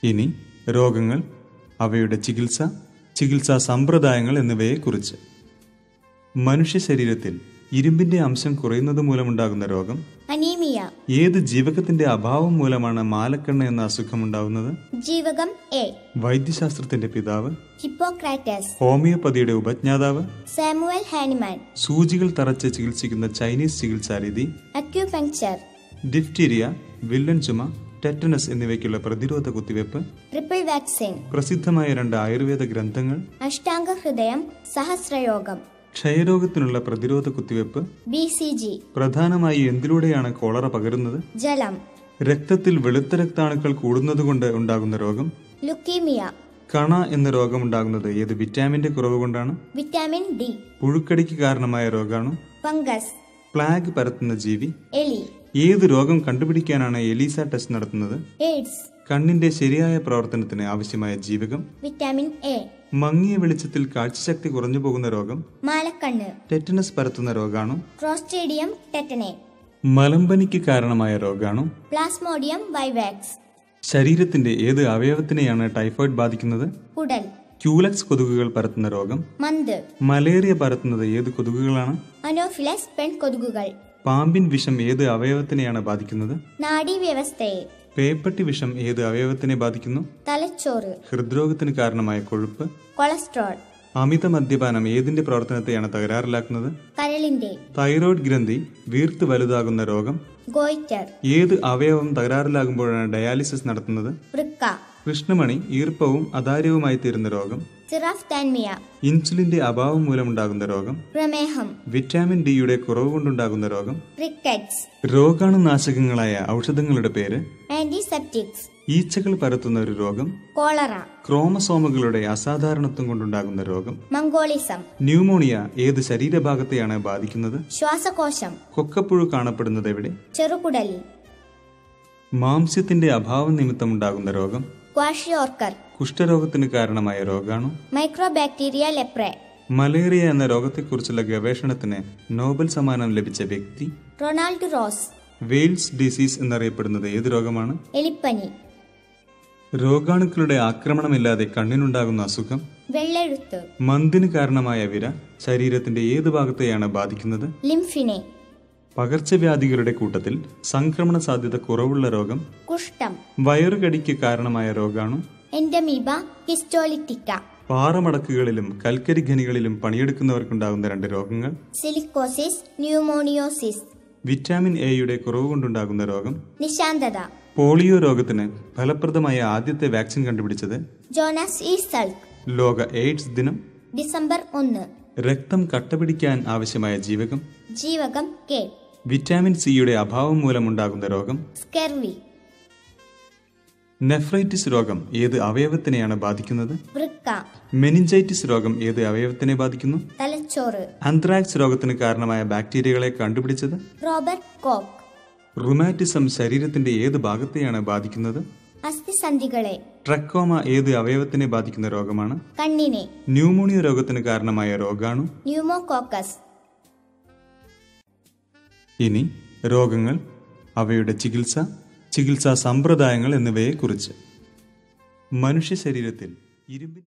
ഇനി രോഗങ്ങൾ, അവയുടെ ചികിത്സ, ചികിത്സാ സമ്പ്രദായങ്ങൾ എന്നിവയെക്കുറിച്ച്. മനുഷ്യ ശരീരത്തിൽ ഇരുമ്പിന്റെ അംശം കുറയുന്നത് മൂലമുണ്ടാകുന്ന രോഗം അനീമിയ. ഏത് ജീവകത്തിന്റെ അഭാവം മൂലമാണ് മാലക്കണ്ണ് എന്ന അസുഖം ഉണ്ടാകുന്നത്? ജീവകം എ. വൈദ്യശാസ്ത്രത്തിന്റെ പിതാവ് ഹിപ്പോക്രാറ്റസ്. ഹോമിയോപ്പതിയുടെ ഉപജ്ഞാതാവ് സാമുവൽ ഹാനിമാൻ. സൂചികൾ തറച്ച് ചികിത്സിക്കുന്ന ചൈനീസ് ചികിത്സാരീതി അക്യുപങ്ക്ചർ. ഡിഫ്തീരിയ, വില്ലൻ ചുമ, ടെറ്റനസ് എന്നിവയ്ക്കുള്ള പ്രതിരോധ കുത്തിവയ്പ്, ട്രിപ്പിൾ വാക്സിൻ. പ്രസിദ്ധമായ 2 ആയുർവേദ ഗ്രന്ഥങ്ങൾ, അഷ്ടാംഗ ഹൃദയം, സഹസ്രയോഗം. ക്ഷയരോഗത്തിനുള്ള പ്രതിരോധ കുത്തിവയ്പ്, BCG. പ്രധാനമായി എന്തിലൂടെയാണ് കോളറ പകരുന്നത്? ജലം. രക്തത്തിൽ വെളുത്ത രക്താണുക്കൾ കൂടുന്നതുകൊണ്ട് ഉണ്ടാകുന്ന രോഗം ലുക്കീമിയ. കണ എന്ന രോഗമുണ്ടാകുന്നത് ഏത് വിറ്റാമിന്റെ കുറവ് കൊണ്ടാണ്? Vitamin D. പുഴുക്കടിക്ക് കാരണമായ രോഗാണു ഫംഗസ്. പ്ലാഗ് പരത്തുന്ന ജീവി എലി. ഏത് രോഗം കണ്ടുപിടിക്കാനാണ് എലീസ ടെസ്റ്റ് നടത്തുന്നത്? എയ്ഡ്സ്. കണ്ണിന്റെ ശരിയായ പ്രവർത്തനത്തിന് ആവശ്യമായ ജീവകം വിറ്റാമിൻ എ. മങ്ങിയ വെളിച്ചത്തിൽ കാഴ്ചശക്തി കുറഞ്ഞു പോകുന്ന രോഗം മാലക്കണ്ണ്. ടെറ്റനസ് പരത്തുന്ന രോഗാണു ക്ലോസ്ട്രീഡിയം ടെറ്റനെ. മലമ്പനിക്ക് കാരണമായ രോഗാണു പ്ലാസ്മോഡിയം വൈവാക്സ്. ശരീരത്തിന്റെ ഏത് അവയവത്തിനെയാണ് ടൈഫോയിഡ് ബാധിക്കുന്നത്? കുടൽ. ക്യൂലക്സ് കൊതുകുകൾ പരത്തുന്ന രോഗം മന്ത്. മലേറിയ പരത്തുന്നത് ഏത് കൊതുകുകളാണ്? അനോഫിലസ് പെൺകൊതുകുകൾ. പാമ്പിൻ വിഷം ഏത് അവയവത്തിനെയാണ് ബാധിക്കുന്നത്? നാഡീവ്യവസ്ഥയെ. പേപ്പട്ടി വിഷം ഏത് അവയവത്തിനെ ബാധിക്കുന്നു? തലച്ചോറ്. ഹൃദ്രോഗത്തിന് കാരണമായ കൊഴുപ്പ് കൊളസ്ട്രോൾ. അമിത മദ്യപാനം ഏതിന്റെ പ്രവർത്തനത്തെയാണ് തകരാറിലാക്കുന്നത്? കരളിന്റെ. തൈറോയ്ഡ് ഗ്രന്ഥി വീർത്ത് വലുതാകുന്ന രോഗം ഗോയിറ്റർ. ഏത് അവയവം തകരാറിലാകുമ്പോഴാണ് ഡയാലിസിസ് നടത്തുന്നത്? വൃക്ക. കൃഷ്ണമണി ഈർപ്പവും അതാര്യവുമായി തീരുന്ന രോഗം സിറാഫ്താൻമിയ. ഇൻസുലിന്റെ അഭാവം മൂലമുണ്ടാകുന്ന രോഗം പ്രമേഹം. വിറ്റാമിൻ ഡിയുടെ കുറവ് കൊണ്ടുണ്ടാകുന്ന രോഗം റിക്കറ്റ്സ്. രോഗാണുനാശകങ്ങളായ ഔഷധങ്ങളുടെ പേര് ആന്റിസെപ്റ്റിക്സ്. ഈച്ചകൾ പരത്തുന്ന ഒരു രോഗം കോളറ. ക്രോമസോമുകളുടെ അസാധാരണത്വം കൊണ്ടുണ്ടാകുന്ന രോഗം മംഗോളിസം. ന്യൂമോണിയ ഏത് ശരീരഭാഗത്തെയാണ് ബാധിക്കുന്നത്? ശ്വാസകോശം. കൊക്കപ്പുഴു കാണപ്പെടുന്നത് എവിടെ? ചെറുകുടലിൽ. മാംസ്യത്തിന്റെ അഭാവം നിമിത്തമുണ്ടാകുന്ന രോഗം ക്വാഷിയോർക്കർ. കുഷ്ഠരോഗത്തിന് കാരണമായ രോഗാണു മൈക്രോബാക്ടീരിയ ലെപ്രെ. മലേറിയ എന്ന രോഗത്തെക്കുറിച്ചുള്ള ഗവേഷണത്തിന് നോബൽ സമ്മാനം ലഭിച്ച വ്യക്തി റൊണാൾഡ് റോസ്. വെയിൽസ് ഡിസീസ് എന്നറിയപ്പെടുന്നത് ഏത് രോഗമാണ്? എലിപ്പനി. രോഗാണുക്കളുടെ ആക്രമണമില്ലാതെ കണ്ണിനുണ്ടാകുന്ന അസുഖം വെള്ളെഴുത്ത്. മന്ദിന് കാരണമായ വിര ശരീരത്തിന്റെ ഏത് ഭാഗത്തെയാണ് ബാധിക്കുന്നത്? ലിംഫിനെ. പകർച്ചവ്യാധികളുടെ കൂട്ടത്തിൽ സംക്രമണ സാധ്യത കുറവുള്ള രോഗം കുഷ്ഠം. വയറുകടിക്ക് കാരണമായ രോഗാണു എൻഡമീബ ഹിസ്റ്റോലിറ്റിക്ക. പാറമടക്കുകളിലും കൽക്കരി ഖനികളിലും പണിയെടുക്കുന്നവർക്കുണ്ടാകുന്ന 2 രോഗങ്ങൾ സിലിക്കോസിസ്, ന്യൂമോണിയോസിസ്. വിറ്റാമിൻ എയുടെ കുറവ് കൊണ്ടുണ്ടാകുന്ന രോഗം നിശാന്തത. പോളിയോ രോഗത്തിന് ഫലപ്രദമായ ആദ്യത്തെ വാക്സിൻ കണ്ടുപിടിച്ചത് ജോനാസ് ഇ സൾക്ക്. ലോക എയ്ഡ്സ് ദിനം ഡിസംബർ 1. രക്തം കട്ടപിടിക്കാൻ ആവശ്യമായ ജീവകം ജീവകം കെ. വിറ്റാമിൻ സിയുടെ അഭാവം മൂലമുണ്ടാകുന്ന രോഗം സ്കെർവി. നെഫ്രൈറ്റിസ് രോഗം ഏത് അവയവത്തിനെയാണ് ബാധിക്കുന്നത്? വൃക്ക. മെനിഞ്ചൈറ്റിസ് രോഗം ഏത് അവയവത്തിനെ ബാധിക്കുന്നു? തലച്ചോറ്. ആന്ത്രാക്സ് രോഗത്തിന് കാരണമായ ബാക്ടീരിയകളെ കണ്ടുപിടിച്ചത് റോബർട്ട് കോക്ക്. റുമാറ്റിസം ശരീരത്തിന്റെ ഏത് ഭാഗത്തെയാണ് ബാധിക്കുന്നത്? അസ്ഥിസന്ധികളെ. ട്രക്കോമ ഏത് അവയവത്തിനെ ബാധിക്കുന്ന രോഗമാണ്? കണ്ണിനെ. ന്യൂമോണിയ രോഗത്തിന് കാരണമായ രോഗാണു ന്യൂമോകോക്കസ്. ഇനി രോഗങ്ങൾ, അവയുടെ ചികിത്സ, ചികിത്സാ സമ്പ്രദായങ്ങൾ എന്നിവയെക്കുറിച്ച്. മനുഷ്യ ശരീരത്തിൽ ഇരുമ്പിൻ